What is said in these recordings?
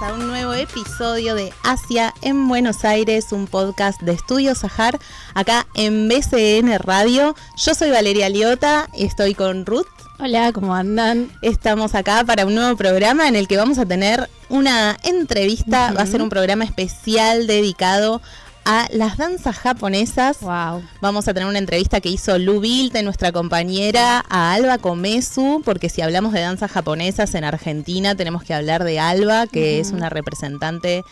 a un nuevo episodio de Asia en Buenos Aires, un podcast de Estudio Sahar, acá en BCN Radio. Yo soy Valeria Liotta, estoy con Ruth. Hola, ¿cómo andan? Estamos acá para un nuevo programa en el que vamos a tener una entrevista. Va a ser un programa especial dedicado a las danzas japonesas. Wow. Vamos a tener una entrevista que hizo Lu Vilte, nuestra compañera, a Alba Komesu, porque si hablamos de danzas japonesas en Argentina tenemos que hablar de Alba, que es una representante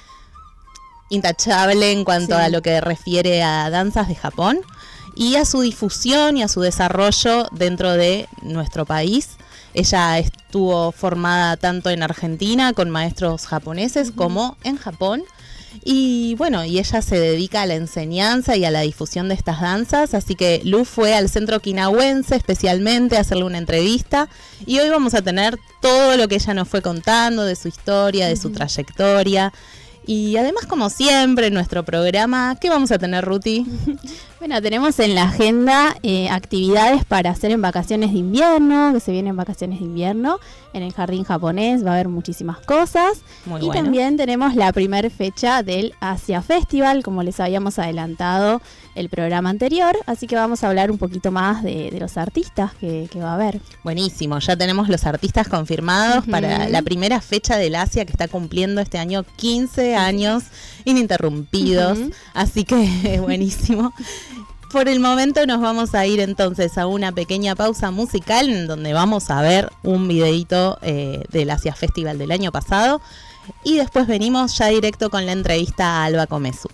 intachable en cuanto a lo que refiere a danzas de Japón y a su difusión y a su desarrollo dentro de nuestro país. Ella estuvo formada tanto en Argentina con maestros japoneses como en Japón. Y bueno, y ella se dedica a la enseñanza y a la difusión de estas danzas, así que Lu fue al Centro Okinawense especialmente a hacerle una entrevista y hoy vamos a tener todo lo que ella nos fue contando de su historia, de su trayectoria. Y además, como siempre, en nuestro programa, ¿qué vamos a tener, Ruti? Bueno, tenemos en la agenda actividades para hacer en vacaciones de invierno, que se vienen vacaciones de invierno. En el jardín japonés va a haber muchísimas cosas. Muy y bueno. También tenemos la primera fecha del Asia Festival, como les habíamos adelantado el programa anterior. Así que vamos a hablar un poquito más de los artistas que va a haber. Buenísimo, ya tenemos los artistas confirmados para la primera fecha del Asia que está cumpliendo este año 15 años ininterrumpidos. Así que buenísimo. Por el momento nos vamos a ir entonces a una pequeña pausa musical en donde vamos a ver un videito del Asia Festival del año pasado y después venimos ya directo con la entrevista a Alba Komesu.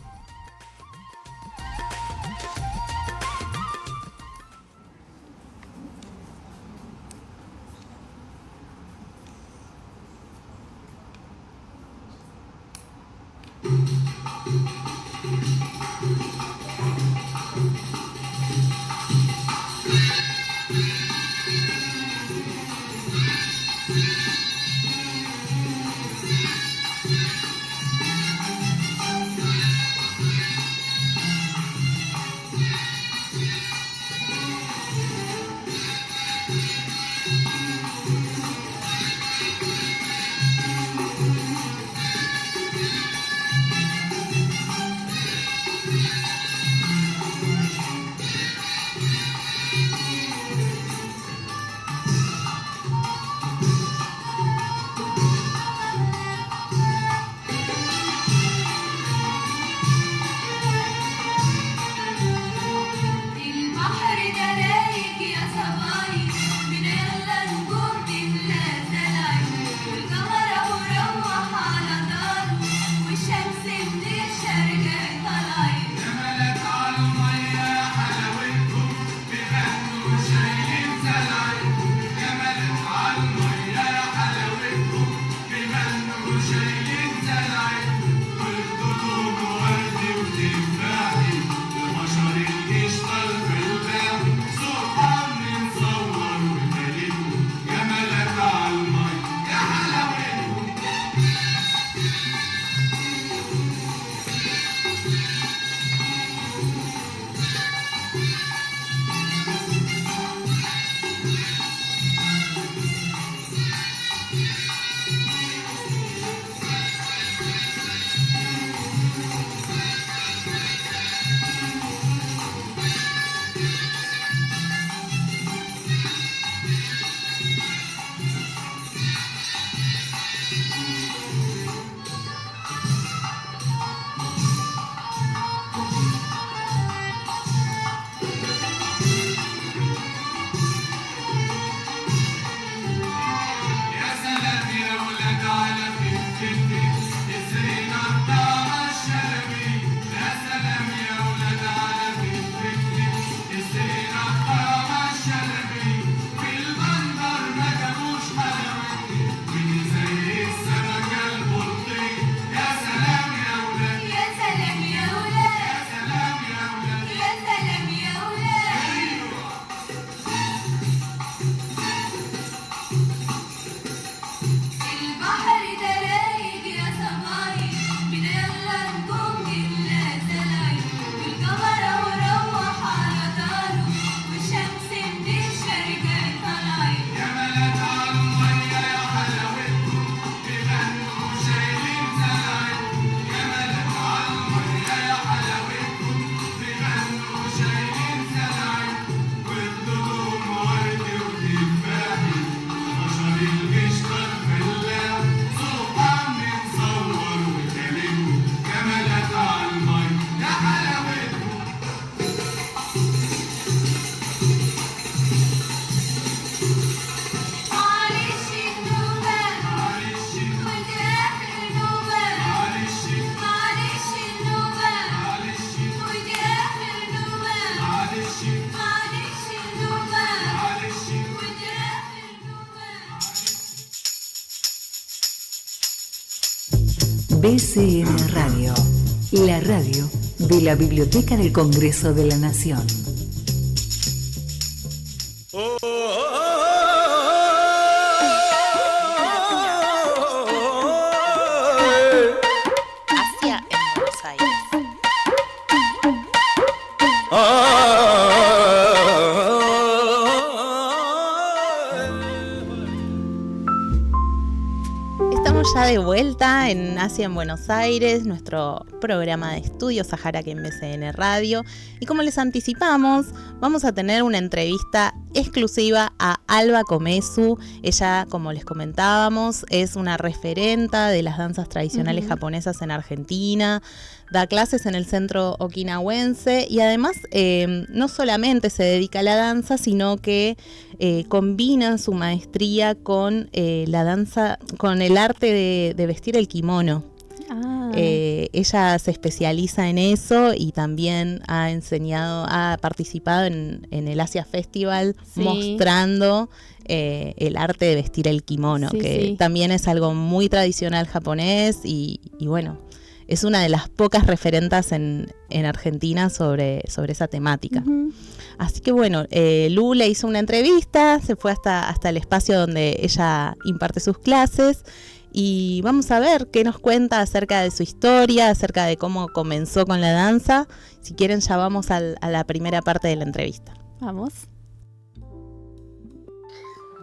BCN Radio, la radio de la Biblioteca del Congreso de la Nación. Asia en Buenos Aires. Estamos ya de vuelta en Asia en Buenos Aires, nuestro programa de estudios Sahara que en BCN Radio. Y como les anticipamos, vamos a tener una entrevista exclusiva a Alba Komesu. Ella, como les comentábamos, es una referenta de las danzas tradicionales japonesas en Argentina, da clases en el centro okinawense y además no solamente se dedica a la danza, sino que combina su maestría con la danza, con el arte de vestir el kimono. Ella se especializa en eso y también ha participado en el Asia Festival, mostrando el arte de vestir el kimono, que también es algo muy tradicional japonés y bueno, es una de las pocas referentas en Argentina sobre esa temática. Así que bueno, Lu le hizo una entrevista, se fue hasta el espacio donde ella imparte sus clases y vamos a ver qué nos cuenta acerca de su historia, acerca de cómo comenzó con la danza. Si quieren ya vamos a la primera parte de la entrevista. Vamos.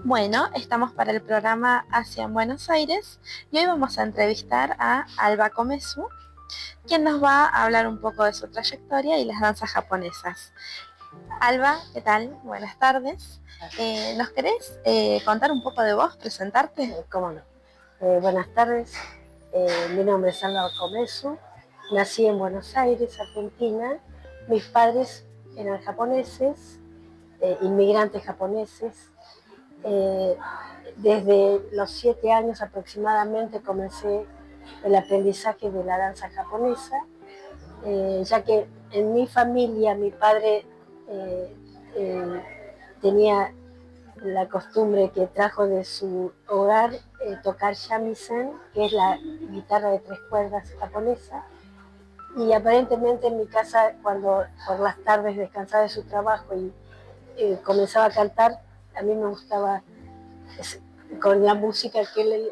Bueno, estamos para el programa Asia en Buenos Aires y hoy vamos a entrevistar a Alba Komesu, quien nos va a hablar un poco de su trayectoria y las danzas japonesas. Alba, ¿qué tal? Buenas tardes. ¿Nos querés contar un poco de vos, presentarte? ¿Cómo no? Buenas tardes, mi nombre es Alba Komesu, nací en Buenos Aires, Argentina. Mis padres eran japoneses, inmigrantes japoneses. Desde los 7 años aproximadamente comencé el aprendizaje de la danza japonesa, ya que en mi familia mi padre tenía la costumbre que trajo de su hogar tocar shamisen, que es la guitarra de 3 cuerdas japonesa, y aparentemente en mi casa, cuando por las tardes descansaba de su trabajo y comenzaba a cantar, a mí me gustaba, con la música que él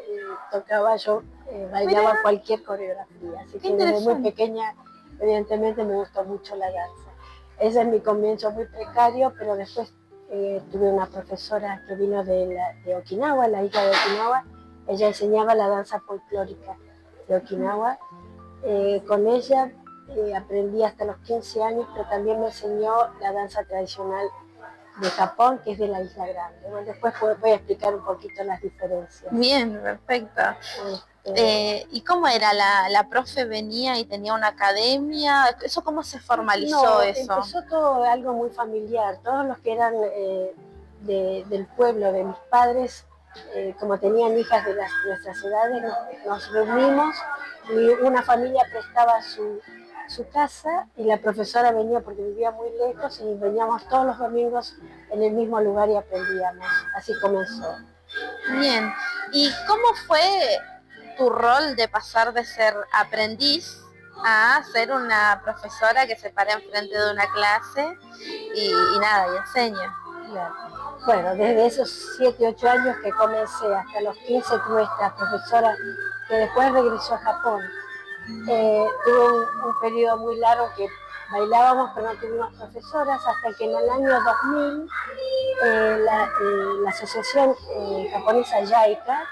tocaba, yo bailaba cualquier coreografía, así que desde muy pequeña evidentemente me gustó mucho la danza. Ese es mi comienzo muy precario, pero después tuve una profesora que vino de Okinawa, la hija de Okinawa. Ella enseñaba la danza folclórica de Okinawa. Con ella aprendí hasta los 15 años, pero también me enseñó la danza tradicional de Japón, que es de la Isla Grande. Bueno, después voy a explicar un poquito las diferencias. Bien, perfecto. ¿Y cómo era? ¿La profe venía y tenía una academia? ¿Eso cómo se formalizó? No, eso? Empezó todo algo muy familiar. Todos los que eran del pueblo, de mis padres, como tenían hijas de nuestras edades, nos reunimos y una familia prestaba su casa y la profesora venía porque vivía muy lejos y veníamos todos los domingos en el mismo lugar y aprendíamos. Así comenzó. Bien. ¿Y cómo fue tu rol de pasar de ser aprendiz a ser una profesora que se para enfrente de una clase y enseña? Claro. Bueno, desde esos 7, 8 años que comencé hasta los 15 tuve esta profesora que después regresó a Japón. Tuve un periodo muy largo que bailábamos pero no tuvimos profesoras hasta que en el año 2000 la asociación japonesa JICA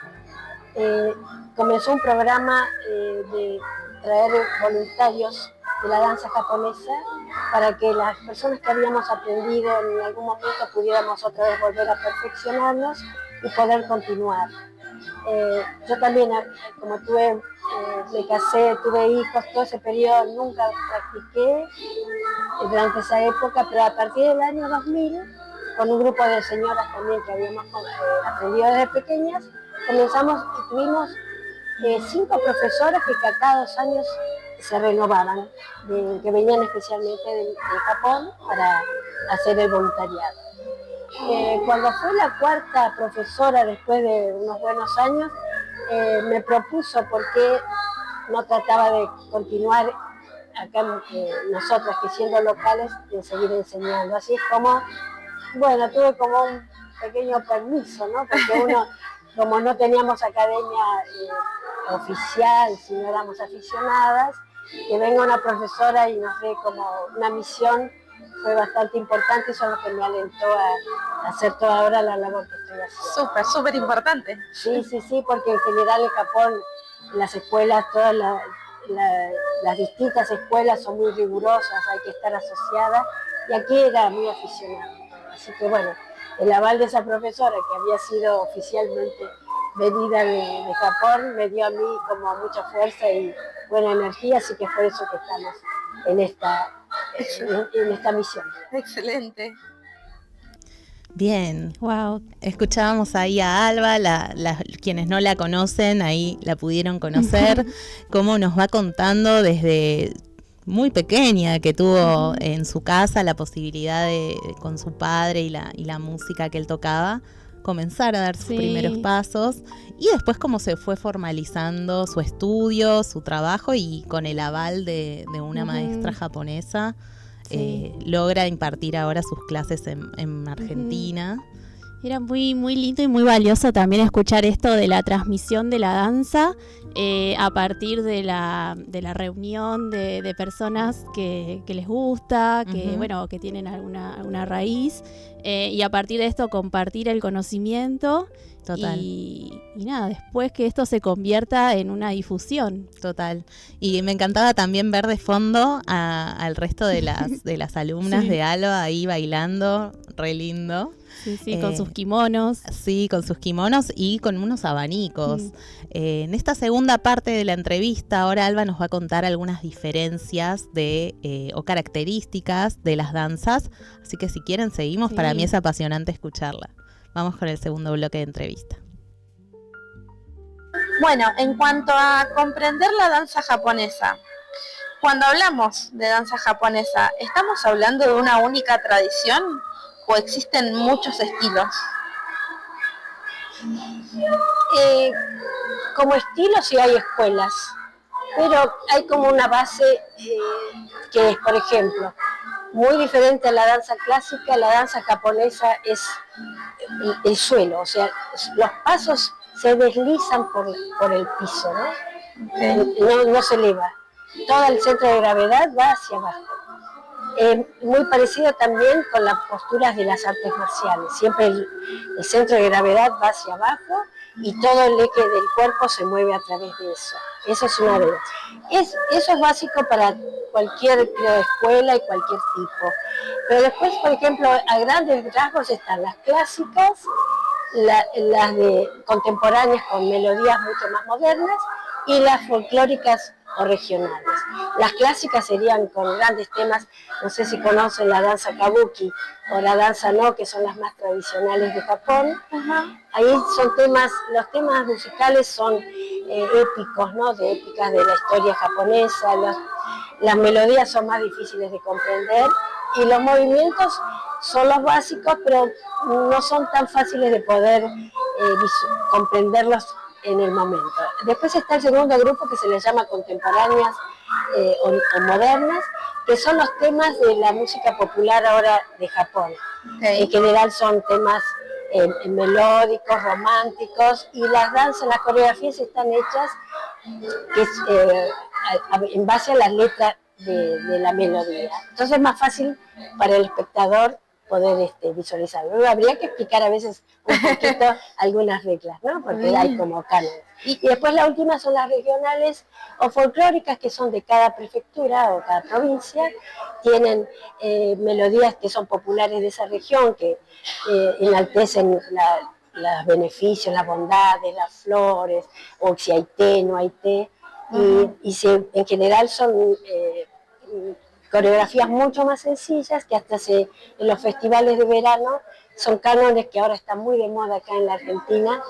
comenzó un programa de traer voluntarios de la danza japonesa para que las personas que habíamos aprendido en algún momento pudiéramos otra vez volver a perfeccionarnos y poder continuar. Yo también, como me casé, tuve hijos, todo ese periodo nunca practiqué durante esa época, pero a partir del año 2000, con un grupo de señoras también que habíamos aprendido desde pequeñas, comenzamos y tuvimos 5 profesoras que cada 2 años se renovaban, que venían especialmente de Japón para hacer el voluntariado. Cuando fue la 4ª profesora, después de unos buenos años, me propuso, porque no trataba de continuar acá nosotras que siendo locales, de seguir enseñando. Así es como, bueno, tuve como un pequeño permiso, ¿no? Porque uno, como no teníamos academia oficial, sino éramos aficionadas, que venga una profesora y nos dé como una misión fue bastante importante, eso es lo que me alentó a hacer toda ahora la labor que estoy haciendo. Súper importante. Sí, porque en general en Japón, las escuelas, todas las distintas escuelas son muy rigurosas, hay que estar asociadas, y aquí era muy aficionado. Así que bueno, el aval de esa profesora que había sido oficialmente venida de Japón me dio a mí como mucha fuerza y buena energía, así que por eso que estamos en esta misión. Excelente. Bien, Wow. escuchábamos ahí a Alba, quienes no la conocen, ahí la pudieron conocer, cómo nos va contando desde muy pequeña que tuvo en su casa la posibilidad de, con su padre y la música que él tocaba, comenzar a dar sus primeros pasos, y después cómo se fue formalizando su estudio, su trabajo, y con el aval de una maestra japonesa logra impartir ahora sus clases en Argentina. Era muy, muy lindo y muy valioso también escuchar esto de la transmisión de la danza a partir de la reunión de personas que les gusta, que bueno, que tienen alguna raíz, y a partir de esto compartir el conocimiento. Total. Y nada, después que esto se convierta en una difusión. Total. Y me encantaba también ver de fondo al resto de las alumnas de Alba ahí bailando, re lindo. Sí, con sus kimonos. Sí, con sus kimonos y con unos abanicos. En esta segunda parte de la entrevista, ahora Alba nos va a contar algunas diferencias o características de las danzas. Así que si quieren seguimos, para mí es apasionante escucharla. Vamos con el segundo bloque de entrevista. Bueno, en cuanto a comprender la danza japonesa, cuando hablamos de danza japonesa, ¿estamos hablando de una única tradición o existen muchos estilos? Como estilo sí hay escuelas, pero hay como una base que es, por ejemplo, muy diferente a la danza clásica. La danza japonesa es el suelo, o sea, los pasos se deslizan por el piso, ¿no? No se eleva. Todo el centro de gravedad va hacia abajo. Muy parecido también con las posturas de las artes marciales. Siempre el centro de gravedad va hacia abajo y todo el eje del cuerpo se mueve a través de eso. Eso es una de ellas. Eso es básico para cualquier escuela y cualquier tipo. Pero después, por ejemplo, a grandes rasgos están las clásicas, las de contemporáneas con melodías mucho más modernas, y las folclóricas o regionales. Las clásicas serían con grandes temas, no sé si conocen la danza kabuki o la danza no, que son las más tradicionales de Japón. Ahí son los temas musicales son épicos, ¿no? De épicas de la historia japonesa. Las melodías son más difíciles de comprender y los movimientos son los básicos, pero no son tan fáciles de poder comprenderlos en el momento. Después está el segundo grupo que se les llama contemporáneas o modernas, que son los temas de la música popular ahora de Japón. En general son temas melódicos, románticos, y las danzas, las coreografías están hechas en base a las letras de la melodía. Entonces es más fácil para el espectador poder visualizarlo. Habría que explicar a veces un poquito algunas reglas, ¿no? Porque hay como cánones. Y después la última son las regionales o folclóricas, que son de cada prefectura o cada provincia. Tienen melodías que son populares de esa región, que enaltecen los beneficios, las bondades, las flores, o si hay té, no hay té. Y en general son coreografías mucho más sencillas, que hasta en los festivales de verano son cánones que ahora están muy de moda acá en la Argentina,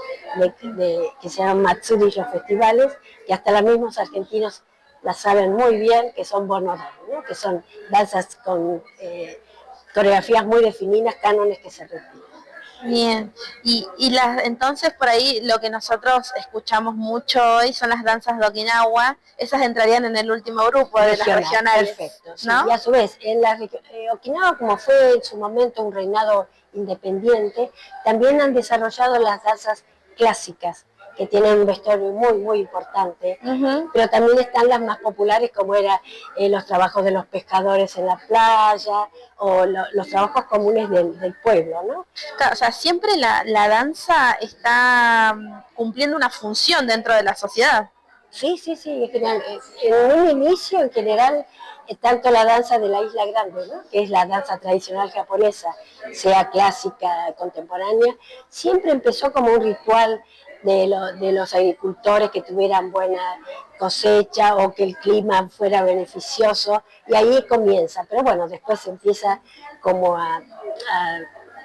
que se llaman Matsuri, los festivales, que hasta los mismos argentinos las saben muy bien, que son bonodori, ¿no? Que son danzas con coreografías muy definidas, cánones que se repiten. Bien, entonces por ahí lo que nosotros escuchamos mucho hoy son las danzas de Okinawa, esas entrarían en el último grupo de las regionales. Perfecto, sí. ¿No? Y a su vez, Okinawa, como fue en su momento un reinado independiente, también han desarrollado las danzas clásicas, que tienen un vestuario muy, muy importante, pero también están las más populares, como era los trabajos de los pescadores en la playa, o los trabajos comunes del pueblo, ¿no? Claro, o sea, siempre la danza está cumpliendo una función dentro de la sociedad. Sí, en general, en un inicio, en general, tanto la danza de la Isla Grande, ¿no?, que es la danza tradicional japonesa, sea clásica, contemporánea, siempre empezó como un ritual de los agricultores que tuvieran buena cosecha o que el clima fuera beneficioso, y ahí comienza. Pero bueno, después se empieza como a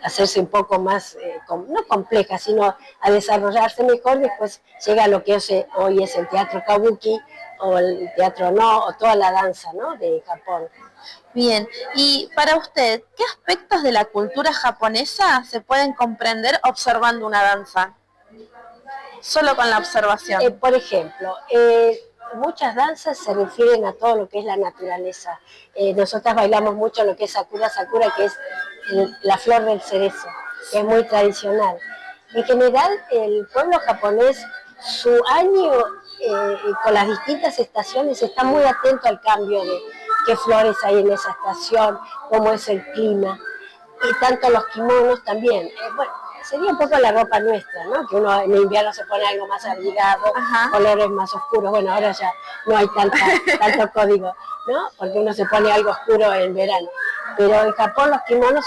hacerse un poco más, no compleja, sino a desarrollarse mejor. Después llega lo que hoy es el teatro kabuki, o el teatro no, o toda la danza, ¿no?, de Japón. Bien, y para usted, ¿qué aspectos de la cultura japonesa se pueden comprender observando una danza? Solo con la observación. Por ejemplo, muchas danzas se refieren a todo lo que es la naturaleza. Nosotras bailamos mucho lo que es Sakura Sakura, que es la flor del cerezo, que es muy tradicional. En general, el pueblo japonés, su año, con las distintas estaciones, está muy atento al cambio de qué flores hay en esa estación, cómo es el clima, y tanto los kimonos también. Bueno, sería un poco la ropa nuestra, ¿no?, que uno en invierno se pone algo más abrigado, colores más oscuros. Bueno, ahora ya no hay tanto código, ¿no?, porque uno se pone algo oscuro en verano. Pero en Japón los kimonos,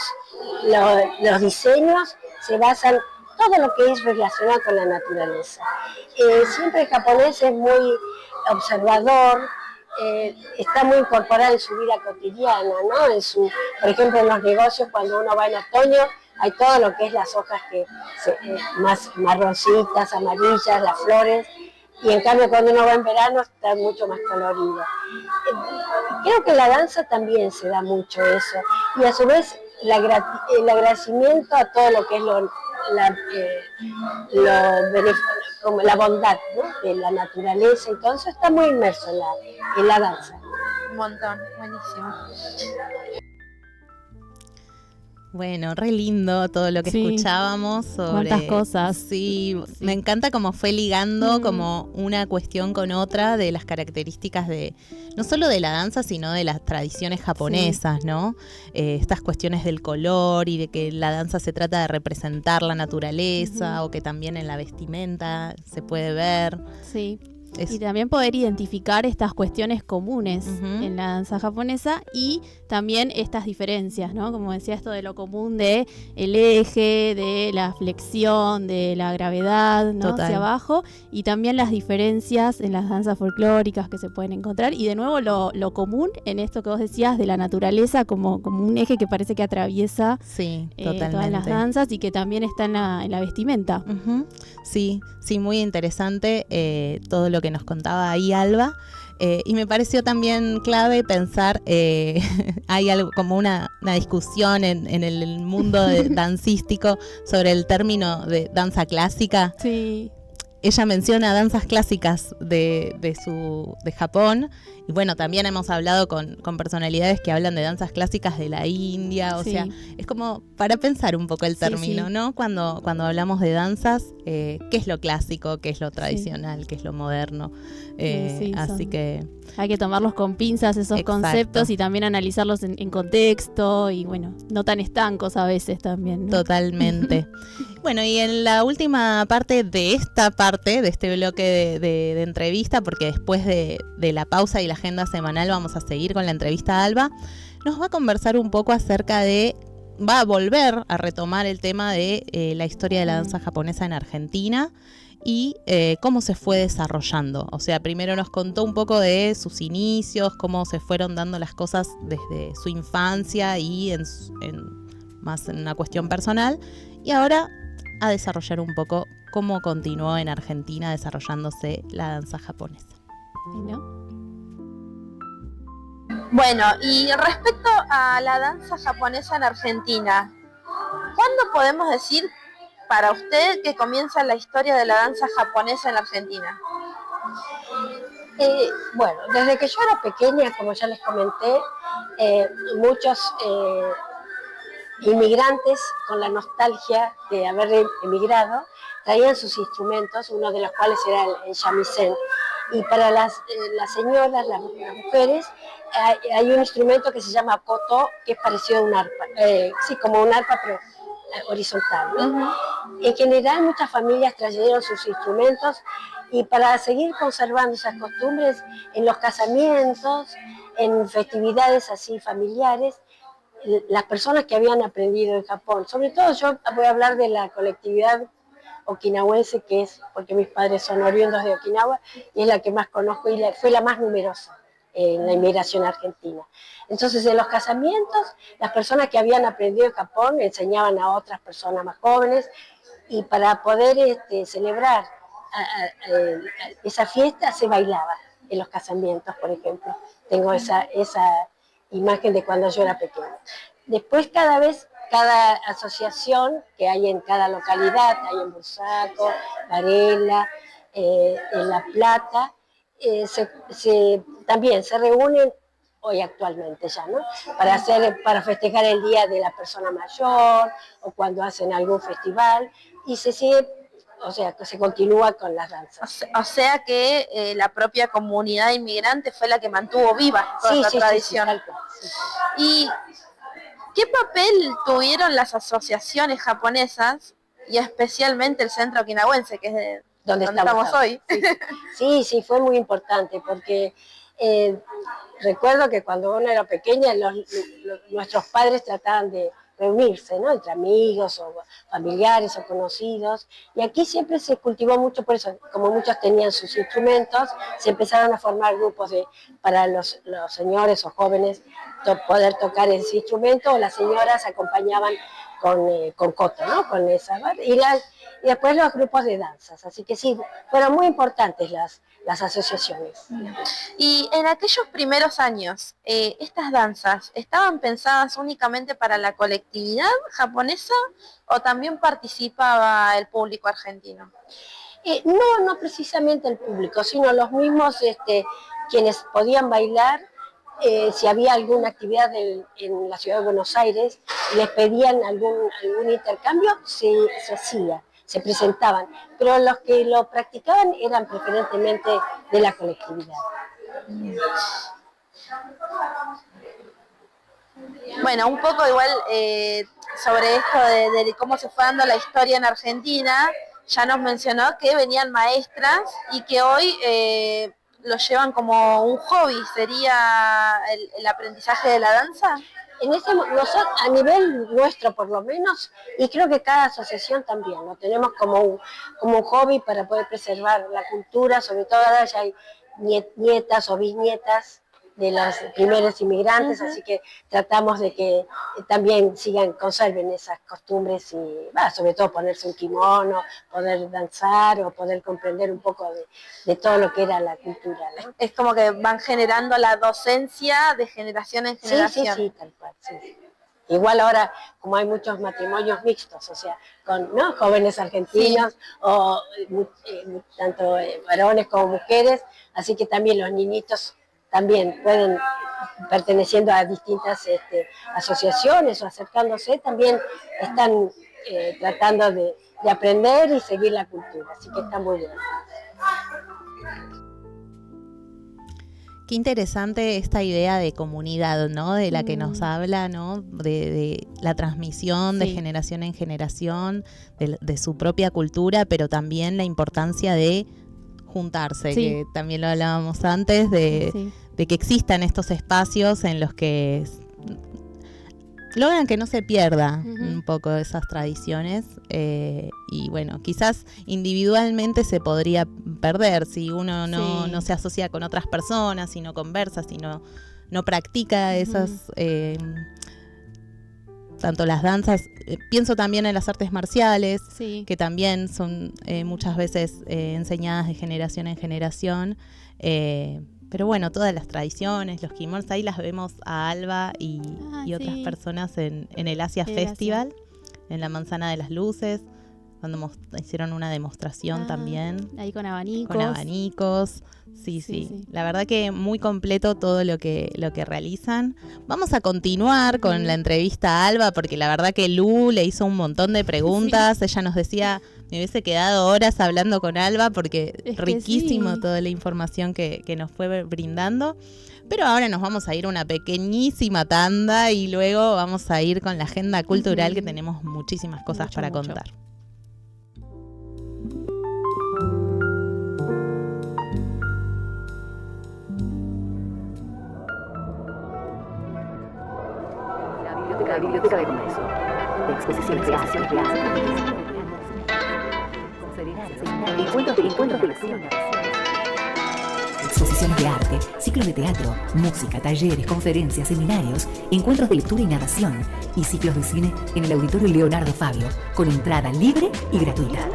los diseños se basan todo lo que es relacionado con la naturaleza. Siempre el japonés es muy observador, está muy incorporado en su vida cotidiana, ¿no? Por ejemplo, en los negocios, cuando uno va en otoño, hay todo lo que es las hojas más marroncitas, amarillas, las flores, y en cambio cuando uno va en verano está mucho más colorido. Creo que en la danza también se da mucho eso, y a su vez el agradecimiento a todo lo que es como la bondad, ¿no?, de la naturaleza, y todo eso está muy inmerso en la danza. Un montón, buenísimo. Bueno, re lindo todo lo que escuchábamos sobre... Cuántas cosas. Sí, me encanta cómo fue ligando como una cuestión con otra de las características de, no solo de la danza, sino de las tradiciones japonesas, ¿no? Estas cuestiones del color y de que la danza se trata de representar la naturaleza, o que también en la vestimenta se puede ver. Sí. Y también poder identificar estas cuestiones comunes en la danza japonesa, y también estas diferencias, ¿no? Como decía, esto de lo común de el eje, de la flexión, de la gravedad, ¿no?, hacia abajo, y también las diferencias en las danzas folclóricas que se pueden encontrar, y de nuevo lo común en esto que vos decías de la naturaleza como un eje que parece que atraviesa todas las danzas, y que también está en la vestimenta. Sí, muy interesante todo lo que nos contaba ahí Alba, y me pareció también clave pensar, hay algo como una discusión en el mundo dancístico sobre el término de danza clásica. Sí. Ella menciona danzas clásicas de Japón, y bueno, también hemos hablado con personalidades que hablan de danzas clásicas de la India, o sea, es como para pensar un poco el término, ¿no? Cuando hablamos de danzas, ¿qué es lo clásico, qué es lo tradicional, qué es lo moderno? Así que... Hay que tomarlos con pinzas esos conceptos, y también analizarlos en contexto, y bueno, no tan estancos a veces también, ¿no? Totalmente. Bueno, y en la última parte de este bloque de entrevista, porque después de la pausa y la agenda semanal vamos a seguir con la entrevista a Alba, nos va a conversar un poco acerca va a volver a retomar el tema de la historia de la danza japonesa en Argentina, y cómo se fue desarrollando. O sea, primero nos contó un poco de sus inicios, cómo se fueron dando las cosas desde su infancia y más en una cuestión personal, y ahora a desarrollar un poco cómo continuó en Argentina desarrollándose la danza japonesa. Bueno, y respecto a la danza japonesa en Argentina, ¿cuándo podemos decir para usted que comienza la historia de la danza japonesa en la Argentina? Bueno, desde que yo era pequeña, como ya les comenté, muchos inmigrantes con la nostalgia de haber emigrado traían sus instrumentos, uno de los cuales era el shamisen. Y para las señoras, las mujeres, hay un instrumento que se llama koto, que es parecido a un arpa, sí, como un arpa, pero horizontal, ¿no? En general, muchas familias trajeron sus instrumentos, y para seguir conservando esas costumbres, en los casamientos, en festividades así familiares, las personas que habían aprendido en Japón, sobre todo yo voy a hablar de la colectividad okinawense, que es porque mis padres son oriundos de Okinawa, y es la que más conozco y fue la más numerosa en la inmigración argentina. Entonces, en los casamientos, las personas que habían aprendido en Japón enseñaban a otras personas más jóvenes, y para poder celebrar esa fiesta se bailaba en los casamientos, por ejemplo. Tengo esa imagen de cuando yo era pequeña. Después, cada asociación que hay en cada localidad, hay en Bursaco, Varela, en La Plata, también se reúnen hoy actualmente ya, ¿no? Para festejar el Día de la Persona Mayor, o cuando hacen algún festival, y se sigue, o sea, que se continúa con las danzas. O sea que la propia comunidad inmigrante fue la que mantuvo viva toda esta tradición. Sí, tal cual, sí. ¿Y qué papel tuvieron las asociaciones japonesas, y especialmente el Centro Okinawense, que es donde estamos hoy? Sí, fue muy importante, porque recuerdo que cuando uno era pequeña, nuestros padres trataban de reunirse, ¿no? Entre amigos o familiares o conocidos, y aquí siempre se cultivó mucho por eso. Como muchos tenían sus instrumentos, se empezaron a formar grupos para los señores o jóvenes poder tocar ese instrumento, o las señoras acompañaban con koto, ¿no? Con esa, y después los grupos de danzas. Así que sí, fueron muy importantes las asociaciones. Y en aquellos primeros años, ¿estas danzas estaban pensadas únicamente para la colectividad japonesa, o también participaba el público argentino? No precisamente el público, sino los mismos quienes podían bailar. Si había alguna actividad en la ciudad de Buenos Aires, les pedían algún intercambio, se hacía, se presentaban, pero los que lo practicaban eran preferentemente de la colectividad. Bueno, un poco igual sobre esto de cómo se fue dando la historia en Argentina, ya nos mencionó que venían maestras y que hoy lo llevan como un hobby. ¿Sería el aprendizaje de la danza? A nivel nuestro por lo menos, y creo que cada asociación también, lo tenemos como un hobby para poder preservar la cultura. Sobre todo ahora ya hay nietas o bisnietas de los primeros inmigrantes, así que tratamos de que también conserven esas costumbres, y sobre todo ponerse un kimono, poder danzar o poder comprender un poco de todo lo que era la cultura, ¿no? Es como que van generando la docencia de generación en generación. Sí, tal cual, sí. Igual ahora, como hay muchos matrimonios mixtos, o sea, con jóvenes argentinos, o tanto varones como mujeres, así que también los niñitos también pueden, perteneciendo a distintas asociaciones o acercándose, también están tratando de aprender y seguir la cultura, así que está muy bien. Qué interesante esta idea de comunidad, ¿no? De la que nos habla, ¿no? De la transmisión de generación en generación, de su propia cultura, pero también la importancia de juntarse, que también lo hablábamos antes, de que existan estos espacios en los que logran que no se pierda un poco esas tradiciones, y bueno, quizás individualmente se podría perder si uno no se asocia con otras personas, si no conversa, si no practica esas, tanto las danzas, pienso también en las artes marciales, que también son muchas veces enseñadas de generación en generación, pero bueno, todas las tradiciones, los kimonos, ahí las vemos a Alba y otras personas en el Asia Festival. en la Manzana de las Luces, cuando hicieron una demostración también. Ahí con abanicos. Con abanicos. Sí. La verdad que muy completo todo lo que realizan. Vamos a continuar con la entrevista a Alba, porque la verdad que Lu le hizo un montón de preguntas. Ella nos decía, me hubiese quedado horas hablando con Alba, porque es riquísimo toda la información que nos fue brindando. Pero ahora nos vamos a ir a una pequeñísima tanda y luego vamos a ir con la agenda cultural, que tenemos muchísimas cosas para contar. La Biblioteca del Congreso. Exposiciones de arte, encuentros de lectura. Exposiciones de arte, ciclos de teatro, música, talleres, conferencias, seminarios, encuentros de lectura y narración y ciclos de cine en el Auditorio Leonardo Fabio, con entrada libre y gratuita.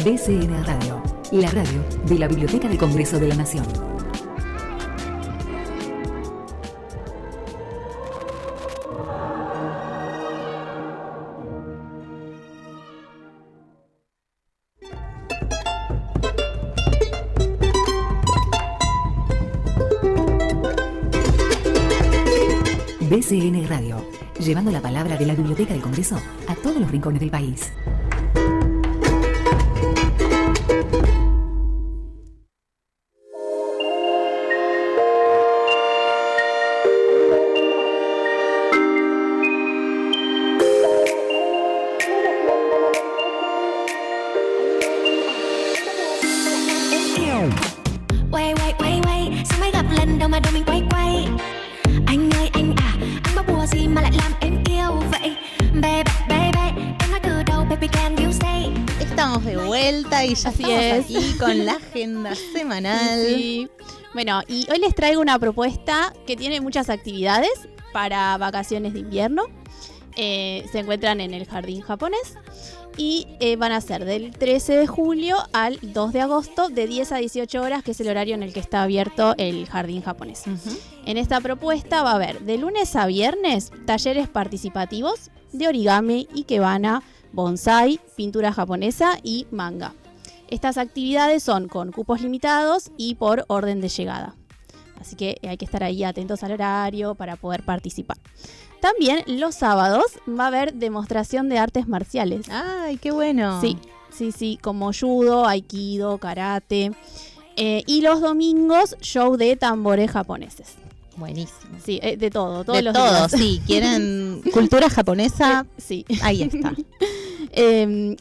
BCN Radio, la radio de la Biblioteca del Congreso de la Nación. BCN Radio, llevando la palabra de la Biblioteca del Congreso a todos los rincones del país. Estamos de vuelta y ya estamos aquí con la agenda semanal. Sí. Bueno, y hoy les traigo una propuesta que tiene muchas actividades para vacaciones de invierno. Se encuentran en el Jardín Japonés y van a ser del 13 de julio al 2 de agosto de 10 a 18 horas, que es el horario en el que está abierto el Jardín Japonés. En esta propuesta va a haber de lunes a viernes talleres participativos de origami, ikebana, bonsai, pintura japonesa y manga. Estas actividades son con cupos limitados y por orden de llegada. Así que hay que estar ahí atentos al horario para poder participar. También los sábados va a haber demostración de artes marciales. ¡Ay, qué bueno! Sí, como judo, aikido, karate. Y los domingos, show de tambores japoneses. Buenísimo. Sí, de todo. De todo, sí. ¿Quieren cultura japonesa? Sí. Ahí está.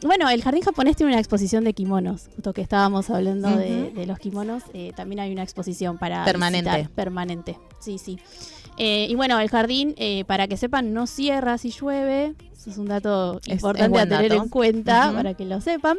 Bueno, el Jardín Japonés tiene una exposición de kimonos. Justo que estábamos hablando de los kimonos, también hay una exposición para visitar, permanente. Sí. Y bueno, el jardín, para que sepan, no cierra si llueve. Eso es un dato importante a tener en cuenta para que lo sepan.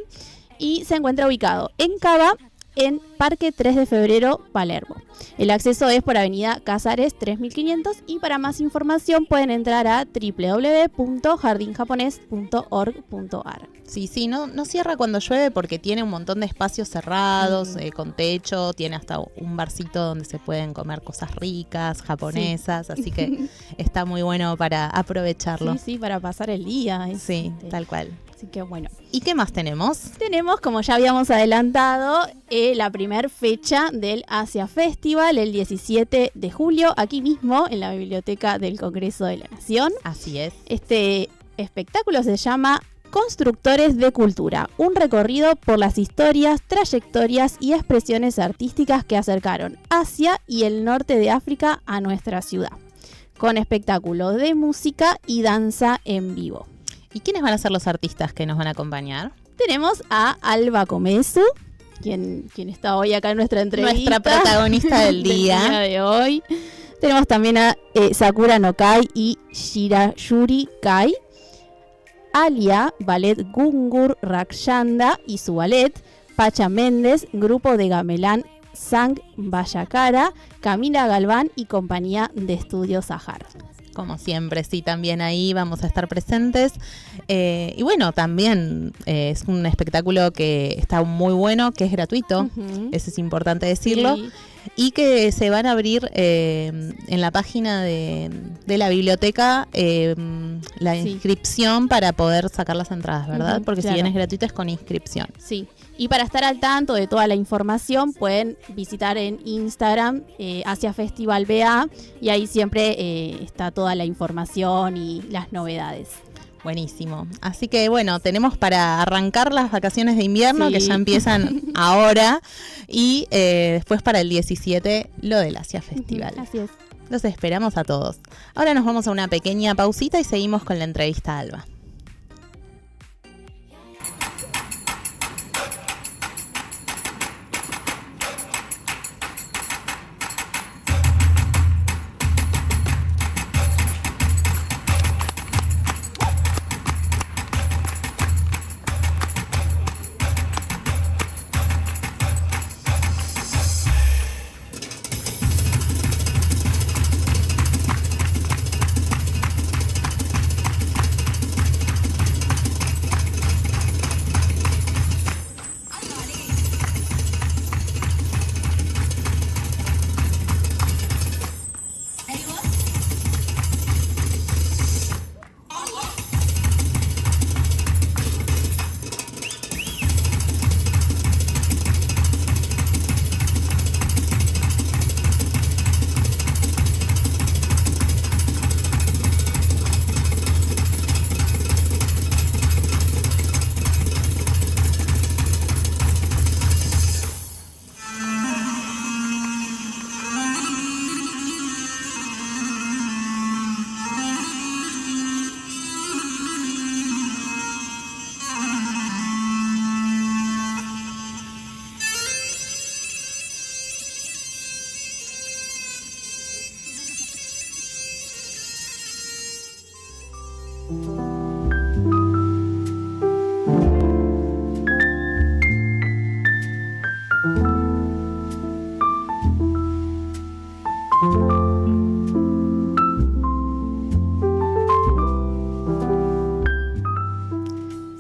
Y se encuentra ubicado en Cava, en Parque 3 de Febrero, Palermo. El acceso es por Avenida Casares 3500 y para más información pueden entrar a www.jardinjapones.org.ar. Sí, no cierra cuando llueve porque tiene un montón de espacios cerrados, con techo, tiene hasta un barcito donde se pueden comer cosas ricas, japonesas, así que está muy bueno para aprovecharlo. Sí, para pasar el día. Sí, tal cual. Así que bueno. ¿Y qué más tenemos? Tenemos, como ya habíamos adelantado, la primer fecha del Asia Festival, el 17 de julio, aquí mismo en la Biblioteca del Congreso de la Nación. Así es. Este espectáculo se llama Constructores de Cultura, un recorrido por las historias, trayectorias y expresiones artísticas que acercaron Asia y el norte de África a nuestra ciudad, con espectáculos de música y danza en vivo. ¿Y quiénes van a ser los artistas que nos van a acompañar? Tenemos a Alba Komesu, quien está hoy acá en nuestra entrevista. Nuestra protagonista del día de hoy. Tenemos también a Sakura no Kai y Shirayuri Kai. Alia, Ballet Gungur Rakshanda y su ballet. Pacha Méndez, grupo de gamelán Sang Vallacara, Camila Galván y compañía de estudios Sahar. Como siempre, sí, también ahí vamos a estar presentes. Y bueno, también es un espectáculo que está muy bueno, que es gratuito. Eso es importante decirlo. Sí. y que se van a abrir en la página de la biblioteca la inscripción para poder sacar las entradas, ¿verdad? Porque si bien es gratuito es con inscripción. Sí. Y para estar al tanto de toda la información pueden visitar en Instagram Asia Festival BA y ahí siempre está toda la información y las novedades. Buenísimo. Así que bueno, tenemos para arrancar las vacaciones de invierno que ya empiezan ahora y después para el 17 lo del Asia Festival. Así es. Los esperamos a todos. Ahora nos vamos a una pequeña pausita y seguimos con la entrevista a Alba.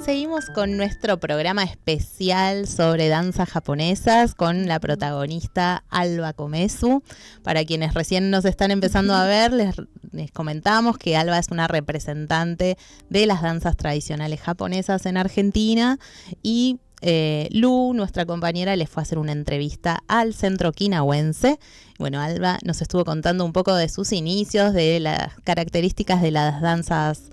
Seguimos con nuestro programa especial sobre danzas japonesas con la protagonista Alba Komesu. Para quienes recién nos están empezando a ver, les comentamos que Alba es una representante de las danzas tradicionales japonesas en Argentina y Lu, nuestra compañera, les fue a hacer una entrevista al Centro Quinahuense. Bueno, Alba nos estuvo contando un poco de sus inicios, de las características de las danzas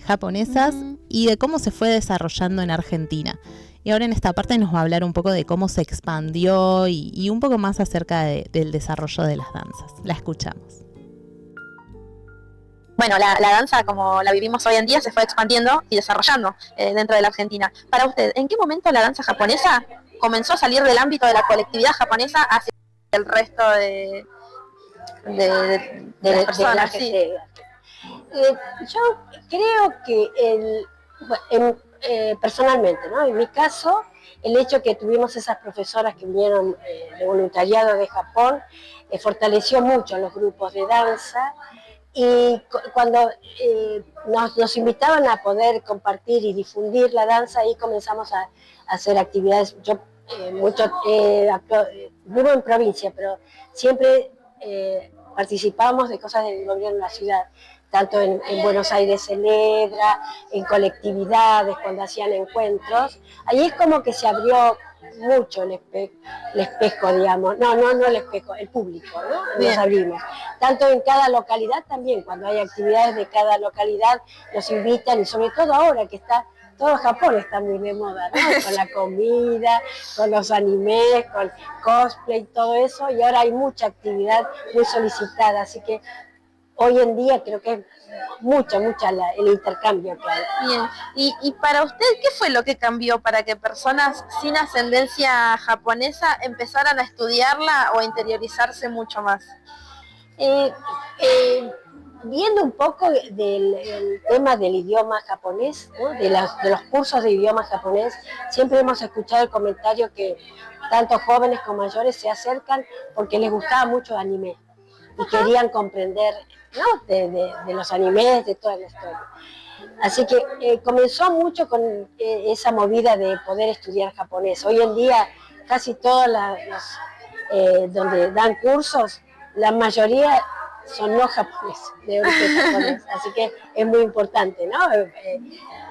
japonesas y de cómo se fue desarrollando en Argentina. Y ahora en esta parte nos va a hablar un poco de cómo se expandió y un poco más acerca del desarrollo de las danzas. La escuchamos. Bueno, la danza como la vivimos hoy en día se fue expandiendo y desarrollando dentro de la Argentina. Para usted, ¿en qué momento la danza japonesa comenzó a salir del ámbito de la colectividad japonesa hacia el resto de las personas? Sí. Yo creo que personalmente, ¿no? En mi caso, el hecho que tuvimos esas profesoras que vinieron de voluntariado de Japón fortaleció mucho los grupos de danza. Y cuando nos invitaban a poder compartir y difundir la danza, ahí comenzamos a hacer actividades. Yo vivo en provincia, pero siempre participábamos de cosas del gobierno de la ciudad, tanto en Buenos Aires Celebra, en colectividades, cuando hacían encuentros. Ahí es como que se abrió mucho el espejo, digamos, no el espejo, el público, ¿no? Nos abrimos. Tanto en cada localidad también, cuando hay actividades de cada localidad, nos invitan, y sobre todo ahora que todo Japón está muy de moda, ¿no? Con la comida, con los animes, con cosplay, todo eso, y ahora hay mucha actividad muy solicitada, así que hoy en día creo que es mucha el intercambio que hay. Bien. Y para usted, ¿qué fue lo que cambió para que personas sin ascendencia japonesa empezaran a estudiarla o a interiorizarse mucho más? Viendo un poco del tema del idioma japonés, ¿no? de los cursos de idioma japonés, siempre hemos escuchado el comentario que tanto jóvenes como mayores se acercan porque les gustaba mucho el anime y querían comprender, ¿no? de los animes, de toda la historia. Así que comenzó mucho con esa movida de poder estudiar japonés. Hoy en día casi todos donde dan cursos, la mayoría son no japoneses, de origen japonés, así que es muy importante, ¿no?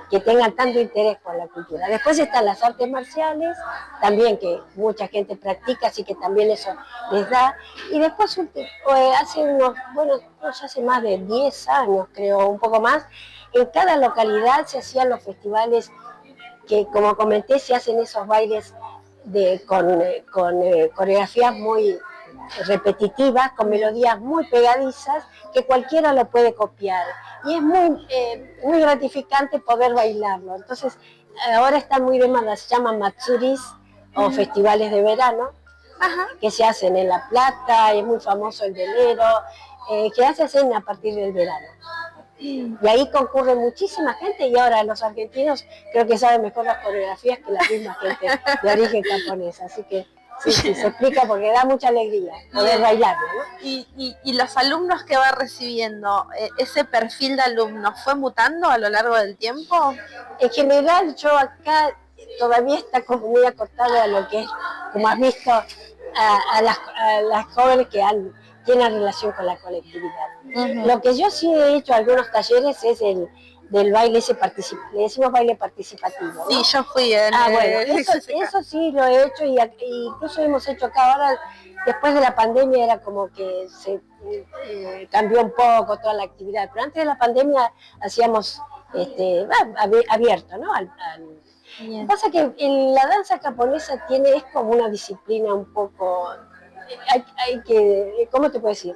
Que tengan tanto interés por la cultura. Después están las artes marciales, también que mucha gente practica, así que también eso les da. Y después hace unos, bueno, ya hace más de 10 años, creo, un poco más, en cada localidad se hacían los festivales que, como comenté, se hacen esos bailes con coreografías muy repetitivas, con melodías muy pegadizas, que cualquiera lo puede copiar. Y es muy gratificante poder bailarlo. Entonces, ahora están muy de moda, se llaman matsuris o festivales de verano, que se hacen en La Plata, es muy famoso el de enero, que se hacen a partir del verano. Y ahí concurre muchísima gente, y ahora los argentinos creo que saben mejor las coreografías que la misma gente de origen japonesa, así que sí, se explica porque da mucha alegría poder bailarlo, ¿no? Y los alumnos que va recibiendo, ese perfil de alumnos, ¿fue mutando a lo largo del tiempo? En general, yo acá todavía está como muy acotado a lo que es, como has visto, a las jóvenes que tienen relación con la colectividad. Lo que yo sí he hecho algunos talleres es del baile ese le decimos baile participativo, ¿no? Sí, yo fui bueno, eso sí lo he hecho, y incluso hemos hecho acá ahora, después de la pandemia era como que se cambió un poco toda la actividad, pero antes de la pandemia hacíamos abierto, ¿no? Pasa que la danza japonesa es como una disciplina un poco, hay que, ¿cómo te puedo decir?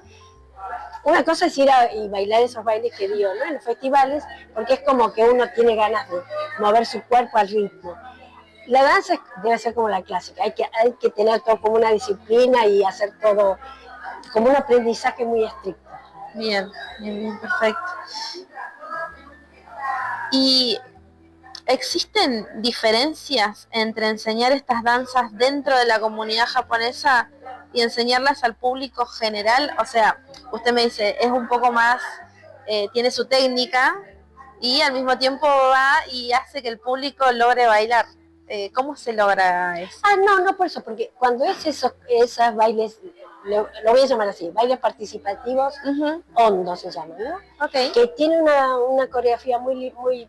Una cosa es ir y bailar esos bailes que digo, ¿no? En los festivales, porque es como que uno tiene ganas de mover su cuerpo al ritmo. La danza debe ser como la clásica, hay que tener todo como una disciplina y hacer todo como un aprendizaje muy estricto. Bien, perfecto. ¿Y existen diferencias entre enseñar estas danzas dentro de la comunidad japonesa y enseñarlas al público general? O sea, usted me dice, es un poco más, tiene su técnica y al mismo tiempo va y hace que el público logre bailar. ¿Cómo se logra eso? No por eso, porque cuando es esos bailes, lo voy a llamar así, bailes participativos, hondos se llaman, ¿no? Okay. Que tiene una coreografía muy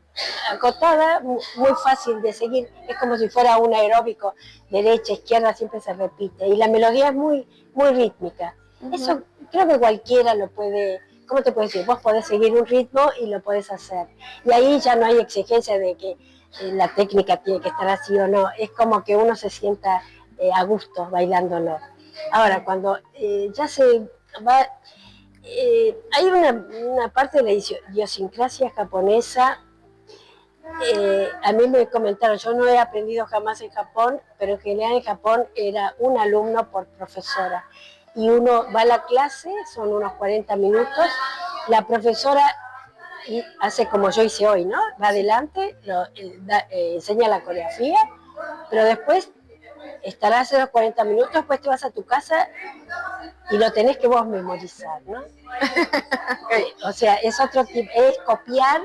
acotada, muy fácil de seguir, es como si fuera un aeróbico, derecha, izquierda, siempre se repite, y la melodía es muy rítmica. Eso creo que cualquiera lo puede. ¿Cómo te puedo decir? Vos podés seguir un ritmo y lo podés hacer. Y ahí ya no hay exigencia de que la técnica tiene que estar así o no. Es como que uno se sienta a gusto bailándolo. Ahora, cuando ya se va... hay una parte de la idiosincrasia japonesa. A mí me comentaron, yo no he aprendido jamás en Japón, pero en general en Japón era un alumno por profesora. Y uno va a la clase, son unos 40 minutos, la profesora hace como yo hice hoy, ¿no? Va adelante, enseña la coreografía, pero después estarás los 40 minutos, después te vas a tu casa y lo tenés que vos memorizar, ¿no? O sea, es otro tipo, es copiar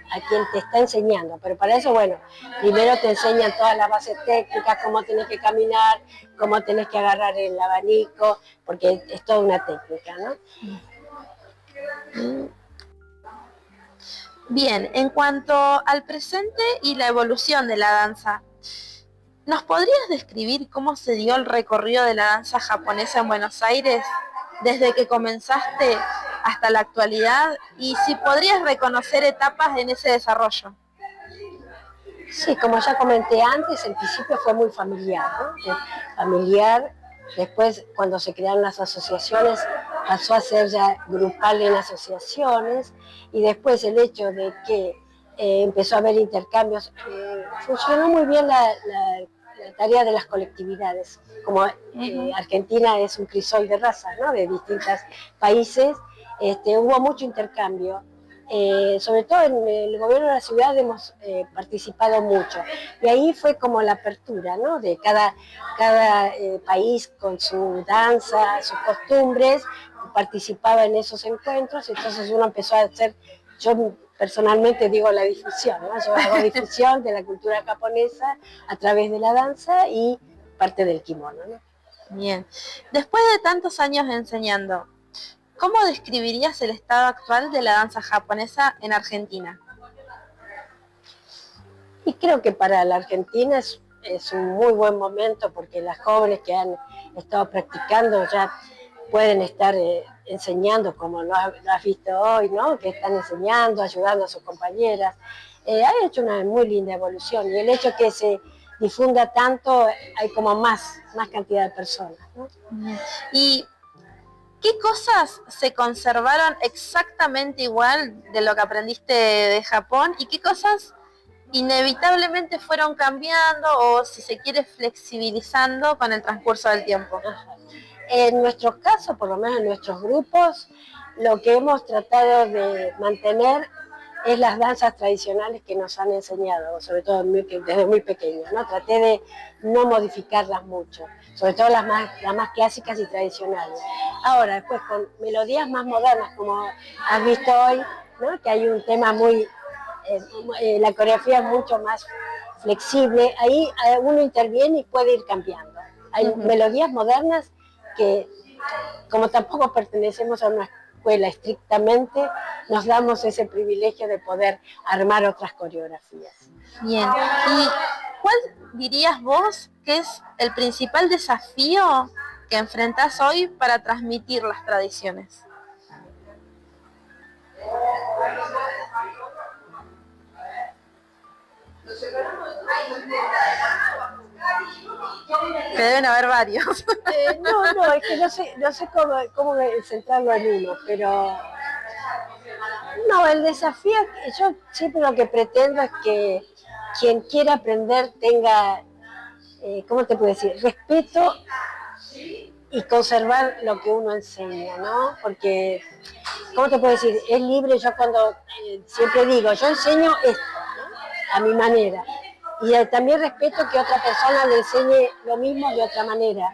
a quien te está enseñando, pero para eso, bueno, primero te enseñan todas las bases técnicas, cómo tenés que caminar, cómo tenés que agarrar el abanico, porque es toda una técnica, ¿no? Bien, en cuanto al presente y la evolución de la danza, ¿nos podrías describir cómo se dio el recorrido de la danza japonesa en Buenos Aires desde que comenzaste hasta la actualidad, y si podrías reconocer etapas en ese desarrollo? Sí, como ya comenté antes, el principio fue muy familiar, ¿no? Familiar, después cuando se crearon las asociaciones pasó a ser ya grupal en asociaciones, y después el hecho de que empezó a haber intercambios, funcionó muy bien la tarea de las colectividades. Como Argentina es un crisol de razas, ¿no? De distintos países, hubo mucho intercambio. Sobre todo en el gobierno de la ciudad hemos participado mucho, y ahí fue como la apertura, ¿no? De cada país con su danza, sus costumbres, participaba en esos encuentros, entonces uno empezó a hacer, yo personalmente digo la difusión, ¿no? Yo hago difusión de la cultura japonesa a través de la danza y parte del kimono, ¿no? Bien. Después de tantos años enseñando, ¿cómo describirías el estado actual de la danza japonesa en Argentina? Y creo que para la Argentina es un muy buen momento porque las jóvenes que han estado practicando ya pueden estar enseñando como lo has visto hoy, ¿no? Que están enseñando, ayudando a sus compañeras. Ha hecho una muy linda evolución y el hecho que se difunda tanto, hay como más cantidad de personas, ¿no? ¿Y qué cosas se conservaron exactamente igual de lo que aprendiste de Japón y qué cosas inevitablemente fueron cambiando o, si se quiere, flexibilizando con el transcurso del tiempo? En nuestros casos, por lo menos en nuestros grupos, lo que hemos tratado de mantener es las danzas tradicionales que nos han enseñado, sobre todo desde muy pequeños, ¿no? Traté de no modificarlas mucho, sobre todo las más clásicas y tradicionales. Ahora, después con melodías más modernas, como has visto hoy, ¿no? Que hay un tema la coreografía es mucho más flexible, ahí uno interviene y puede ir cambiando. Hay melodías modernas que, como tampoco pertenecemos a una escuela estrictamente, nos damos ese privilegio de poder armar otras coreografías. Bien, ¿y cuál dirías vos que es el principal desafío que enfrentás hoy para transmitir las tradiciones? Que deben haber varios. No, es que no sé cómo centrarlo en uno, pero no, el desafío, yo siempre lo que pretendo es que quien quiera aprender tenga, ¿cómo te puedo decir? Respeto y conservar lo que uno enseña, ¿no? Porque, ¿cómo te puedo decir? Es libre, yo cuando siempre digo, yo enseño esto, ¿no? A mi manera. Y también respeto que otra persona le enseñe lo mismo de otra manera.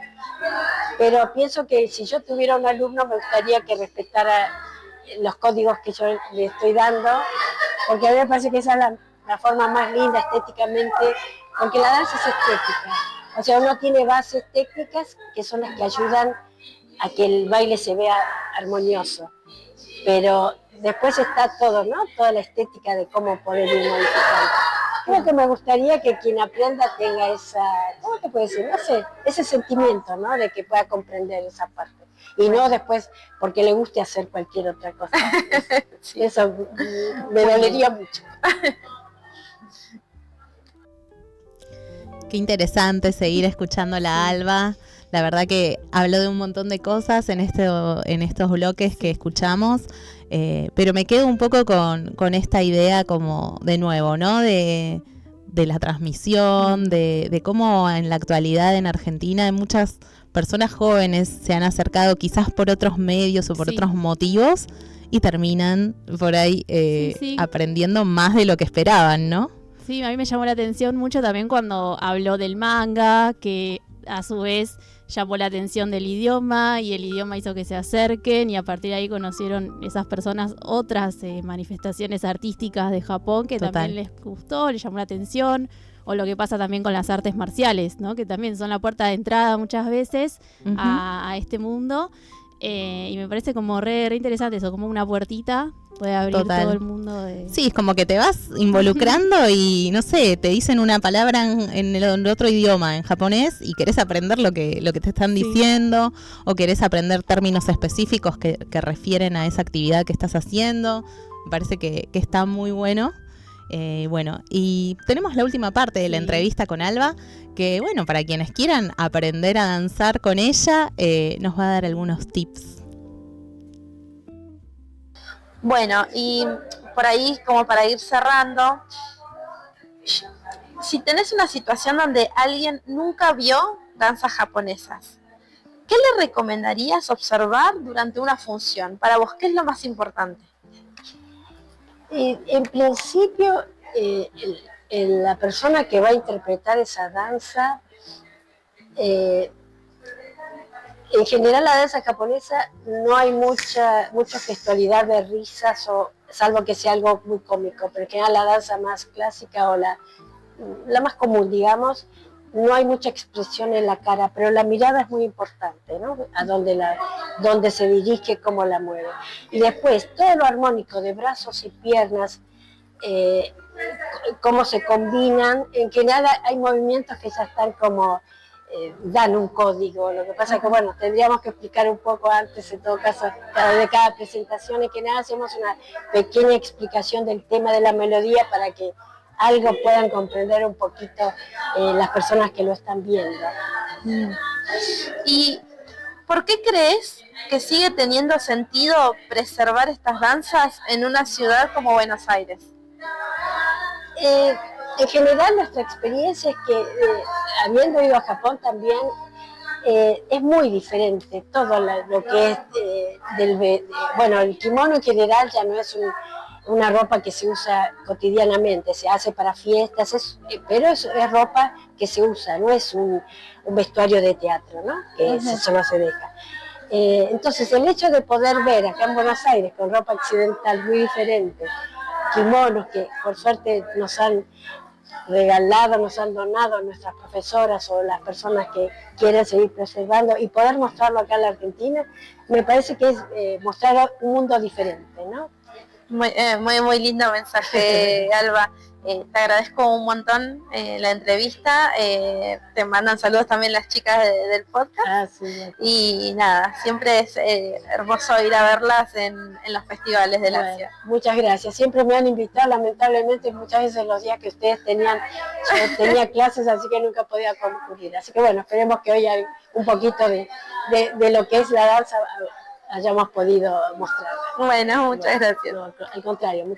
Pero pienso que si yo tuviera un alumno me gustaría que respetara los códigos que yo le estoy dando, porque a mí me parece que esa es la forma más linda estéticamente, porque la danza es estética. O sea, uno tiene bases técnicas que son las que ayudan a que el baile se vea armonioso. Pero después está todo, ¿no? Toda la estética de cómo poder ir modificando. Creo que me gustaría que quien aprenda tenga esa, ¿cómo te puedo decir? No sé, ese sentimiento, ¿no? De que pueda comprender esa parte. Y no después porque le guste hacer cualquier otra cosa. Sí. Eso me dolería mucho. Qué interesante seguir escuchando a la Alba. La verdad que habló de un montón de cosas en estos bloques que escuchamos, pero me quedo un poco con esta idea como de nuevo, ¿no? De la transmisión, de cómo en la actualidad en Argentina muchas personas jóvenes se han acercado quizás por otros medios o por otros motivos y terminan por ahí aprendiendo más de lo que esperaban, ¿no? Sí, a mí me llamó la atención mucho también cuando habló del manga, que a su vez llamó la atención del idioma y el idioma hizo que se acerquen y a partir de ahí conocieron esas personas otras manifestaciones artísticas de Japón que también les gustó, les llamó la atención, o lo que pasa también con las artes marciales, ¿no? Que también son la puerta de entrada muchas veces a este mundo. Y me parece como re interesante eso, como una puertita puede abrir todo el mundo de... Sí, es como que te vas involucrando y no sé, te dicen una palabra en el otro idioma, en japonés, y querés aprender lo que te están diciendo, o querés aprender términos específicos que refieren a esa actividad que estás haciendo. Me parece que está muy bueno. Bueno, y tenemos la última parte de la entrevista con Alba, que bueno, para quienes quieran aprender a danzar con ella, nos va a dar algunos tips. Bueno, y por ahí, como para ir cerrando, si tenés una situación donde alguien nunca vio danzas japonesas, ¿qué le recomendarías observar durante una función? Para vos, ¿qué es lo más importante? En principio, la persona que va a interpretar esa danza, en general la danza japonesa no hay mucha gestualidad de risas, salvo que sea algo muy cómico, pero en general la danza más clásica o la más común, digamos, no hay mucha expresión en la cara, pero la mirada es muy importante, ¿no? A donde se dirige, cómo la mueve. Y después, todo lo armónico de brazos y piernas, cómo se combinan, en que nada, hay movimientos que ya están como, dan un código. Lo que pasa es que, bueno, tendríamos que explicar un poco antes, en todo caso, de cada presentación, y que nada, hacemos una pequeña explicación del tema de la melodía para que algo puedan comprender un poquito las personas que lo están viendo. ¿Y por qué crees que sigue teniendo sentido preservar estas danzas en una ciudad como Buenos Aires? En general, nuestra experiencia es que, habiendo ido a Japón también, es muy diferente todo lo que es bueno, el kimono en general ya no es una ropa que se usa cotidianamente, se hace para fiestas, pero es ropa que se usa, no es un vestuario de teatro, ¿no? Que solo se deja. Entonces, el hecho de poder ver acá en Buenos Aires con ropa occidental muy diferente, kimonos que por suerte nos han regalado, nos han donado nuestras profesoras o las personas que quieren seguir preservando, y poder mostrarlo acá en la Argentina, me parece que es mostrar un mundo diferente, ¿no? Muy lindo mensaje, Alba. Te agradezco un montón la entrevista. Te mandan saludos también las chicas del podcast. Sí. Y nada, siempre es hermoso ir a verlas en los festivales de la ciudad. Muchas gracias. Siempre me han invitado, lamentablemente muchas veces los días que ustedes tenían, yo tenía clases, así que nunca podía concurrir. Así que bueno, esperemos que hoy hay un poquito de lo que es la danza hayamos podido mostrar. Bueno, muchas gracias. No, al contrario.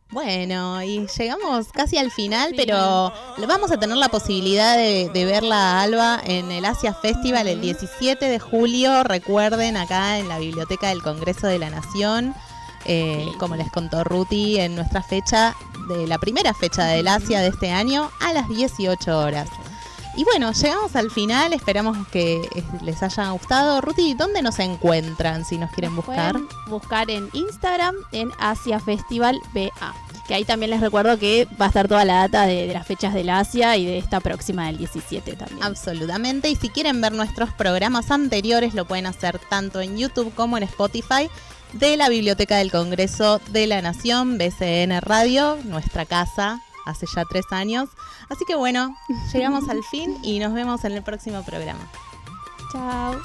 Bueno, y llegamos casi al final, pero vamos a tener la posibilidad de verla a Alba en el Asia Festival el 17 de julio. Recuerden, acá en la Biblioteca del Congreso de la Nación, como les contó Ruti, en nuestra fecha, de la primera fecha del Asia de este año, a las 18 horas. Y bueno, llegamos al final, esperamos que les haya gustado. Ruti, ¿dónde nos encuentran si nos quieren buscar? Pueden buscar en Instagram, en Asia Festival BA. Que ahí también les recuerdo que va a estar toda la data de las fechas del Asia y de esta próxima del 17 también. Absolutamente, y si quieren ver nuestros programas anteriores, lo pueden hacer tanto en YouTube como en Spotify, de la Biblioteca del Congreso de la Nación, BCN Radio, nuestra casa, hace ya 3 años. Así que bueno, llegamos al fin y nos vemos en el próximo programa. Chao.